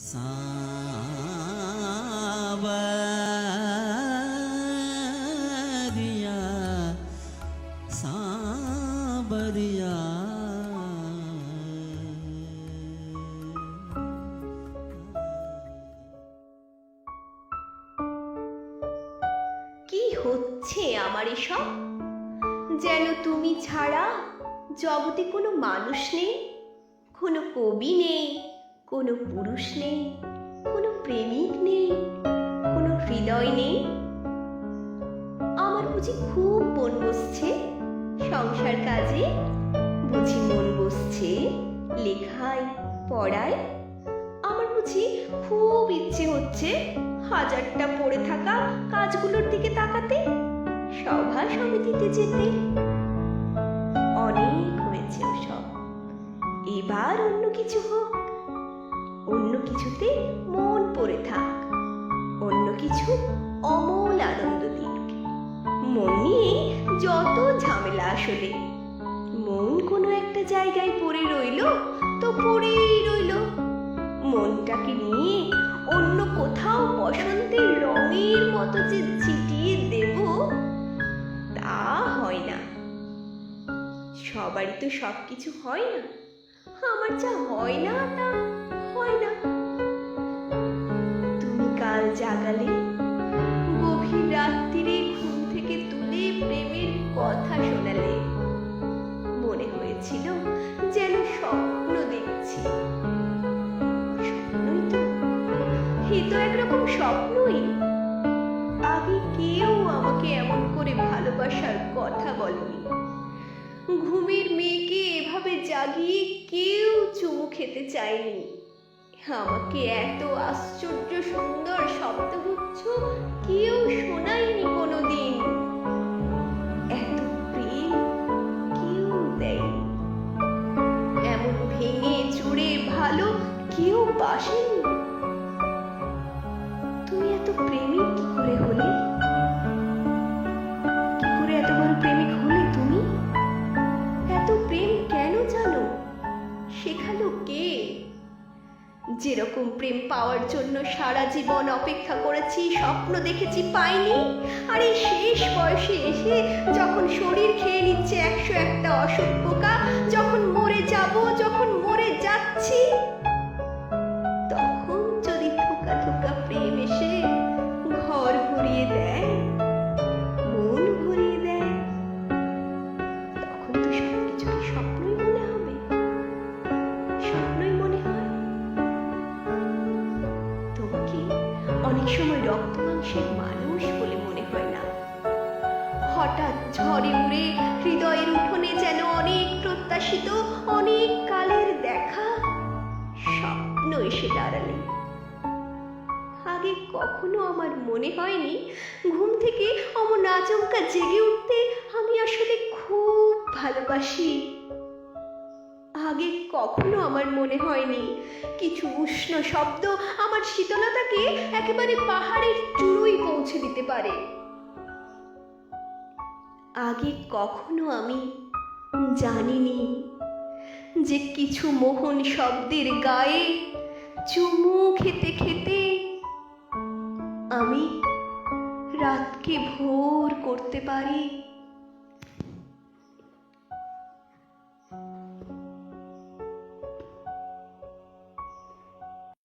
सावरिया सावरिया কি হচ্ছে আমার এসব? যেন তুমি ছাড়া জগতে কোনো মানুষ নেই, কোনো কবি নেই, কোনো পুরুষ নেই, কোনো প্রেমিক নেই, কোনো হৃদয় নেই। আমার বুঝি খুব মন বসছে সংসার কাজে, বুঝি মন বসছে লেখায় পড়ায়। আমার বুঝি খুব ইচ্ছে হচ্ছে হাজারটা পড়ে থাকা কাজগুলোর দিকে তাকাতে, সভা সমিতিতে যেতে। অনেক হয়েছে ওসব, এবার অন্য কিছু হোক, অন্য কিছুতে মন পড়ে থাক, অন্য কিছু অমল আনন্দ দিক। মন নিয়ে যত ঝামেলা আসলে, মন কোনো একটা জায়গায় পড়ে রইল তো পড়েই রইল। মনটাকে নিয়ে অন্য কোথাও বসন্তের রঙের মতো যে ছিটিয়ে দেব, তা হয় না। সবারই তো সব কিছু হয় না, আমার যা হয় না তা হয় না। তুমি কাল জাগালে, গভীর রাত্রিরে ঘুম থেকে তুলে প্রেমের কথা শোনালে, মনে হয়েছিল যেন স্বপ্ন দেখছি। স্বপ্নই তো, এ তো একরকম স্বপ্নই। আগে কেউ আমাকে এমন করে ভালোবাসার কথা বলেনি। ঘুমের মেয়েকে এভাবে জাগিয়ে কেউ চুমু খেতে চায়নি। আমাকে এত আশ্চর্য সুন্দর শব্দগুচ্ছ কেউ শোনায়নি কোনোদিন। এত প্রেম কেউ দেয়নি। এমন ভেঙে চুরে ভালো কেউ বাসেনি। তুমি এত প্রেমিক কি করে হলে? কি করে এত বড় প্রেমিক হলে তুমি? এত প্রেম কেন জানো? শেখালো কে? যেরকম প্রেম পাওয়ার জন্য সারা জীবন অপেক্ষা করেছি, স্বপ্ন দেখেছি, পাইনি। আর এই শেষ বয়সে এসে যখন শরীর খেয়ে নিচ্ছে 101টা অসুখ পোকা, যখন মরে যাব, যখন মরে যাচ্ছি, তখন যদি থোকা থোকা প্রেম এসে ঘর ভরিয়ে দেয়, মন ভরিয়ে দেয়, তখন তো সবকিছুকে স্বপ্নই মনে হবে। স্বপ্নই মনে হয়। তোমাকে অনেক সময় রক্ত মাংসের মানুষ বলে মনে হয় না। হঠাৎ ঝড়ে উড়ে হৃদয়ের উঠোনে যেন অনেক প্রত্যাশিত, অনেক কালের দেখা স্বপ্ন এসে দাঁড়ালে। আগে কখনো আমার মনে হয়নি ঘুম থেকে অমন আচমকা জেগে উঠতে আমি আসলে খুব ভালোবাসি। আগে কখনো আমার মনে হয়নি কিছু উষ্ণ শব্দ আমার শীতলতাকে একেবারে পাহাড়ের চূড়োয় পৌঁছে দিতে পারে। আগে কখনো আমি জানিনি যে কিছু মোহন শব্দের গায়ে চুমু খেতে খেতে আমি রাতকে ভোর করতে পারি।